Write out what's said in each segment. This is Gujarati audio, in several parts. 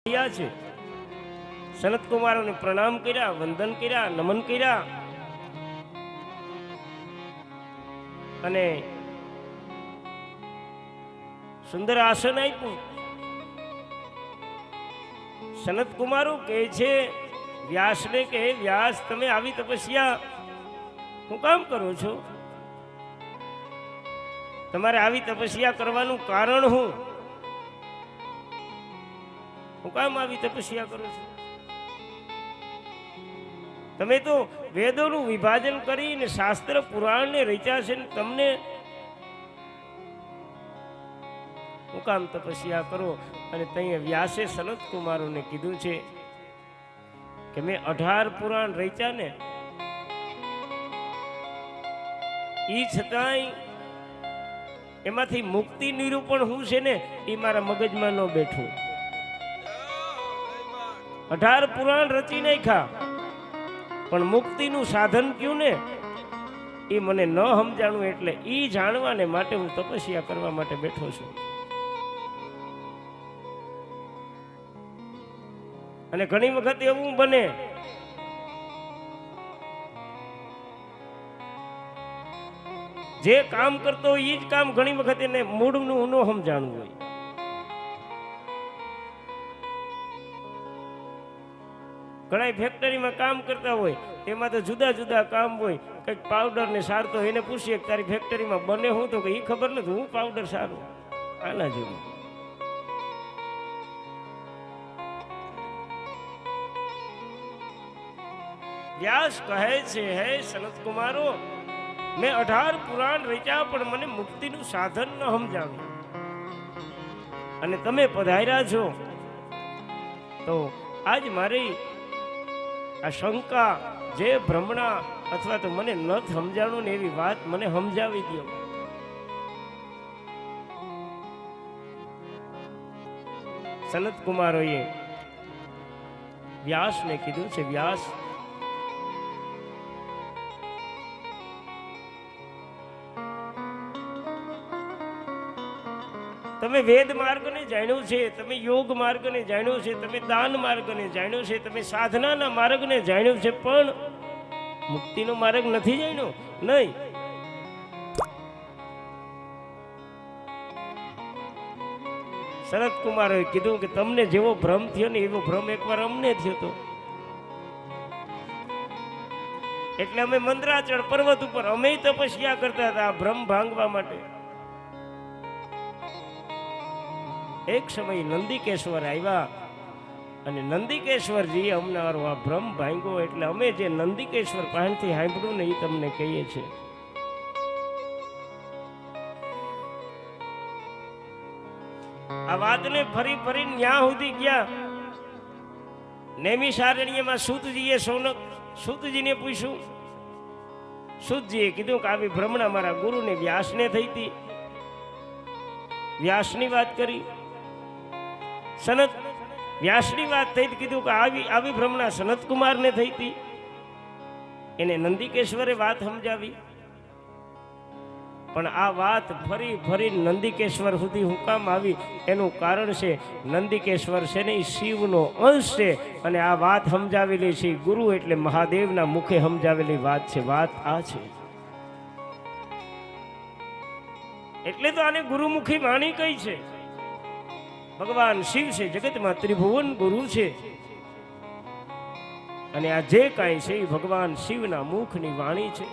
છે સનત કુમારોને પ્રણામ કર્યા, વંદન કર્યા, નમન કર્યા અને સુંદર આસન આપ્યું. સનત કુમારો કહે છે વ્યાસને કે વ્યાસ, તમે આવી તપસ્યા હું કામ કરો છો? તમારે આવી તપસ્યા કરવાનું કારણ હું કામ આવી તપસ્યા કરો છો? તમે તો વેદોનું વિભાજન કરીને શાસ્ત્ર પુરાણને રચ્યા છે ને તમને હું કામ તપસ્યા કરો? અને ત્યાં વ્યાસે સનત કુમારોને કીધું છે કે મેં 18 પુરાણ રચ્યા ને ઈ છતાંય એમાંથી મુક્તિ નિરૂપણ હું છે ને એ મારા મગજમાં ન બેઠું. 18 પુરાણ રચી નાખ્યા પણ મુક્તિનું સાધન કયું ને એ મને ન સમજાણું, એટલે એ જાણવાને માટે હું તપસ્યા કરવા માટે બેઠો છું. અને ઘણી વખત એવું બને જે કામ કરતો હોય એ જ કામ ઘણી વખત એને મૂળનું ન સમજાણું હોય. ઘણા ફેક્ટરીમાં કામ કરતા હોય એમાં તો જુદા જુદા કામ હોય. કંઈક પાવડર ને સારતો એને પૂછીએ કે તારી ફેક્ટરીમાં બને હું, તો એ ખબર નથી, હું પાવડર સારું આના જેવું. વ્યાસ કહે છે હે સનત કુમારો, મેં 18 પુરાણ રચ્યા પણ મને મુક્તિનું સાધન ન સમજાવ્યું. અને તમે પધાર્યા છો તો આજ મારી આ શંકા, જે ભ્રમણા અથવા તો મને ન સમજાણું ને એવી વાત મને સમજાવી દો. સનત કુમારોએ વ્યાસને કીધું છે, વ્યાસ તમે વેદ માર્ગને જાણ્યું છે, તમે યોગ માર્ગને જાણ્યું છે, તમે દાન માર્ગને જાણ્યું છે, તમે સાધનાના માર્ગને જાણ્યું છે, પણ મુક્તિનો માર્ગ નથી જાણ્યો. નહીં, સનત કુમારોએ કીધું કે તમને જેવો ભ્રમ થયો ને એવો ભ્રમ એકવાર અમને થયો હતો. એટલે અમે મંદરાચળ પર્વત ઉપર અમે તપસ્યા કરતા હતા આ ભ્રમ ભાંગવા માટે. એક સમય નંદિકેશ્વર આવ્યા અને નંદિકેશ્વરજીએ અમને આ ભ્રમ ભાંગ્યો. એટલે અમે જે નંદિકેશ્વર પાસેથી સાંભળ્યું ને એ તમને કહીએ છીએ. આ વાતને ફરી ફરી ન્યા સુધી ગયા. નૈમિષારણ્યમાં સૂતજીએ સૂતજીને પૂછ્યું. સૂતજીએ કીધું કે આવી ભ્રમણા મારા ગુરુને વ્યાસને થઈ હતી. વ્યાસની વાત કરી. સનત વ્યાસની વાત થઈ, કીધું કે આવી ભ્રમણા સનત કુમારને થઈ હતી. એને નંદિકેશ્વરે વાત સમજાવી. પણ આ વાત ફરી ફરી નંદિકેશ્વર સુધી હું કામ આવી એનું કારણ છે નંદિકેશ્વર છે ને એ શિવનો અંશ છે. અને આ વાત સમજાવેલી છે ગુરુ એટલે મહાદેવના મુખે સમજાવેલી વાત છે. વાત આ છે એટલે તો આને ગુરુમુખી વાણી કઈ છે. ભગવાન શિવ છે, જગતમાં ત્રિભુવન ગુરુ છે. અને આ જે કાંઈ છે એ ભગવાન શિવના મુખની વાણી છે.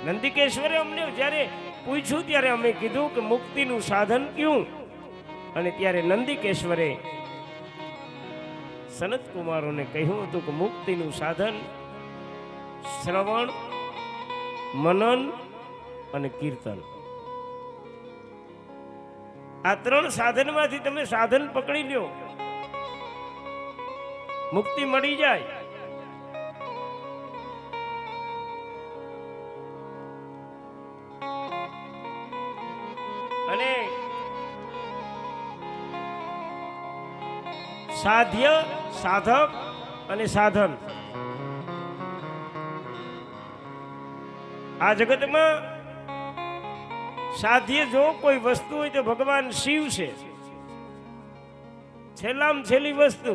નંદિકેશ્વરે અમને જ્યારે પૂછ્યું ત્યારે અમે કીધું કે મુક્તિનું સાધન કયું? અને ત્યારે નંદિકેશ્વરે સનત કુમારોને કહ્યું હતું કે મુક્તિનું સાધન શ્રવણ, મનન અને કીર્તન. આ 3 સાધનમાંથી તમે સાધન પકડી લ્યો, મુક્તિ મળી જાય. અને સાધ્ય, સાધક અને સાધન આ જગતમાં સાધ્ય જો કોઈ વસ્તુ હોય તો ભગવાન શિવ છે, છેલ્લામાં છેલ્લી વસ્તુ.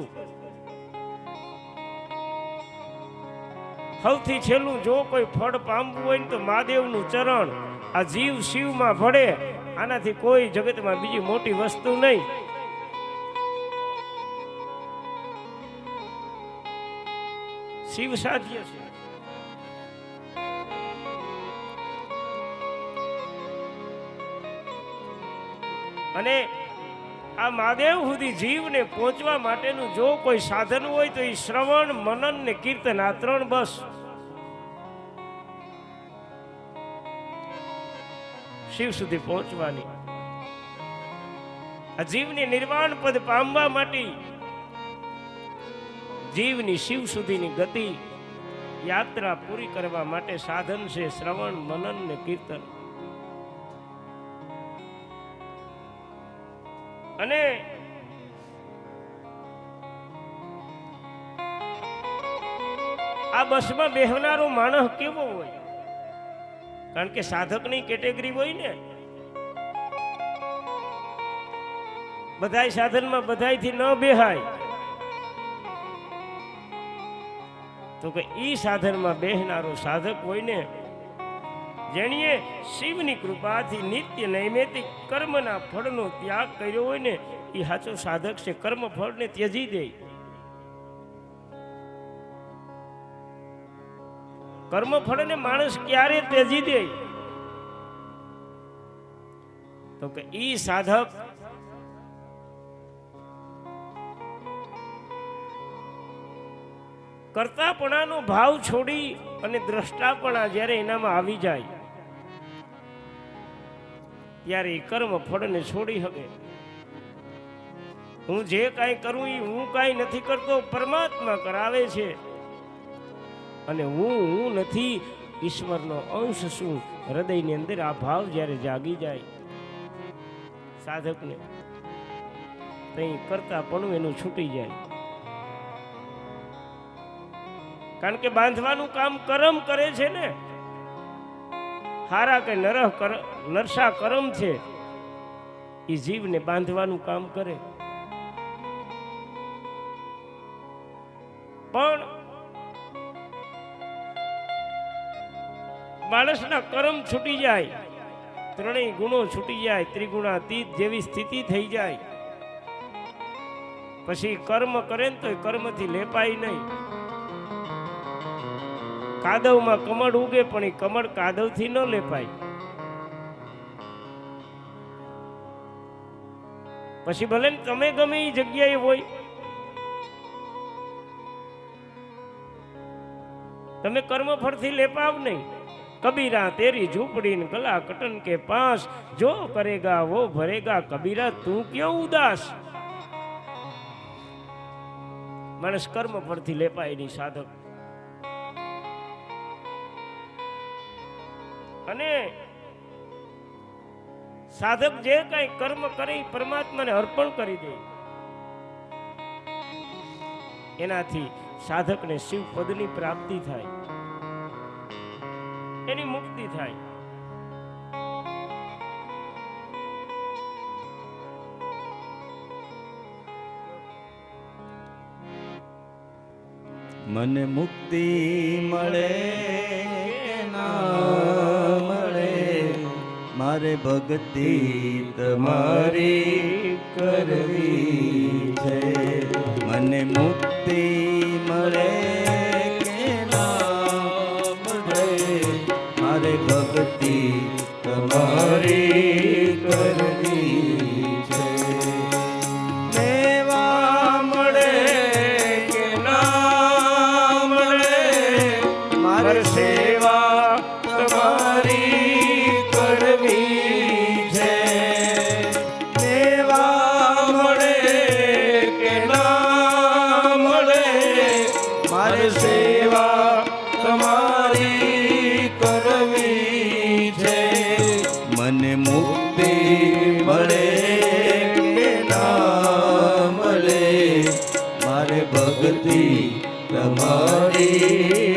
સૌથી છેલ્લું જો કોઈ ફળ પામવું હોય ને તો મહાદેવનું ચરણ. આ જીવ શિવમાં ભળે, આનાથી કોઈ જગતમાં બીજી મોટી વસ્તુ નહીં. શિવ સાધ્ય છે. અને આ મહાદેવ સુધી જીવને પહોંચવા માટેનું જો કોઈ સાધન હોય તો એ શ્રવણ, મનન ને કીર્તન, આ ત્રણ બસ. શિવ સુધી પહોંચવાની, આ જીવને નિર્વાણ પદ પામવા માટે જીવની શિવ સુધીની ગતિ યાત્રા પૂરી કરવા માટે સાધન છે શ્રવણ, મનન ને કીર્તન. અને આ બસમાં બેહનારો માણસ કેવો હોય? કારણ કે સાધકની કેટેગરી હોય ને, બધાય સાધનમાં બધાયથી ન બેહાય. તો કે ઈ સાધનમાં બેહનારો સાધક હોય ને, જેણીએ શિવની કૃપાથી નિત્ય નૈમિતિક કર્મના ફળનો ત્યાગ કર્યો હોય ને, એ સાચો સાધક છે. કર્મ ફળને ત્યજી દે. કર્મ ફળને માણસ ક્યારે ત્યજી દે? તો કે ઈ સાધક કર્તાપણાનો ભાવ છોડી અને દ્રષ્ટાપણા જ્યારે એનામાં આવી જાય ત્યારે એ કર્મ ફળને છોડી શકે. હું જે કાંઈ કરું એ હું કાંઈ નથી કરતો, પરમાત્મા કરાવે છે. અને હું નથી, ઈશ્વરનો અંશ છું. હૃદયની અંદર આ ભાવ જ્યારે જાગી જાય સાધકને, તઈ કરતાપણું એનું છૂટી જાય. કારણ કે બાંધવાનું કામ કરમ કરે છે ને. હારા કે નરસા કરમ છે, એ જીવને બાંધવાનું કામ કરે. પણ માણસના કર્મ છૂટી જાય, ત્રણેય ગુણો છૂટી જાય, ત્રિગુણાતીત જેવી સ્થિતિ થઈ જાય, પછી કર્મ કરે ને તો કર્મથી લેપાય નહીં. કાદવમાં કમળ ઉગે પણ એ કમળ કાદવથી ન લેપાય. પછી ભલે તમે ગમે એ જગ્યાએ હોય, તમે કર્મ ફળથી લેપાવ નહીં. કબીરા તેરી ઝૂંપડી ને ગલા કટન કે પાસ, જો કરેગા વો ભરેગા, કબીરા તું ક્यों ઉદાસ. માણસ કર્મ ફળથી લેપાય નહીં સાધક. અને સાધક જે કઈ કર્મ કરે પરમાત્માને અર્પણ કરી દે, એનાથી સાધકને શિવ પદની પ્રાપ્તિ થાય, એની મુક્તિ થાય. મને મુક્તિ મળે ના મળે, મારે ભક્તિ તમારી કરવી છે. મને મુક્તિ મળે કે ના મળે, મારે ભક્તિ તમારી કરવી છે. લેવા મળે કે ના મળે, મારે સેવા તમારી કરવી છે. લેવા મળે કે ના મળે, મારે સેવા તમારી કરવી છે. મને મુક્તિ મળે કે ના મળે, મારે ભક્તિ તમારી